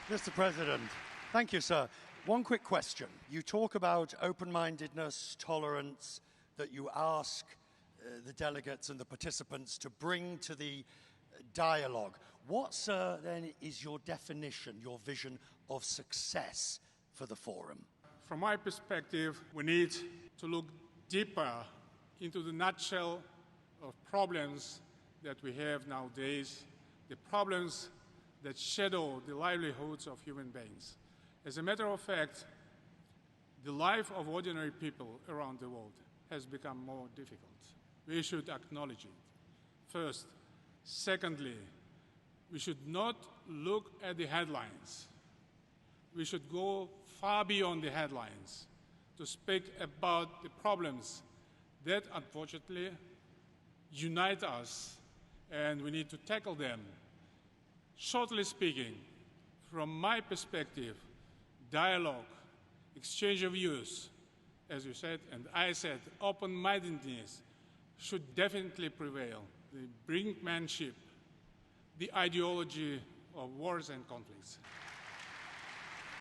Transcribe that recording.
Mr. President, thank you, sir. One quick question. You talk about open-mindedness, tolerance, that you ask the delegates and the participants to bring to the dialogue. What, sir, then is your definition, your vision of success for the forum? From my perspective, we need to look deeper into the nutshell of problems that we have nowadays, the problems that shadow the livelihoods of human beings. As a matter of fact, the life of ordinary people around the world has become more difficult. We should acknowledge it, first. Secondly, we should not look at the headlines. We should go far beyond the headlines to speak about the problems that, unfortunately, unite us, and we need to tackle them. Shortly speaking, from my perspective, dialogue, exchange of views, as you said, and I said, open-mindedness should definitely prevail. The brinkmanship, the ideology of wars and conflicts.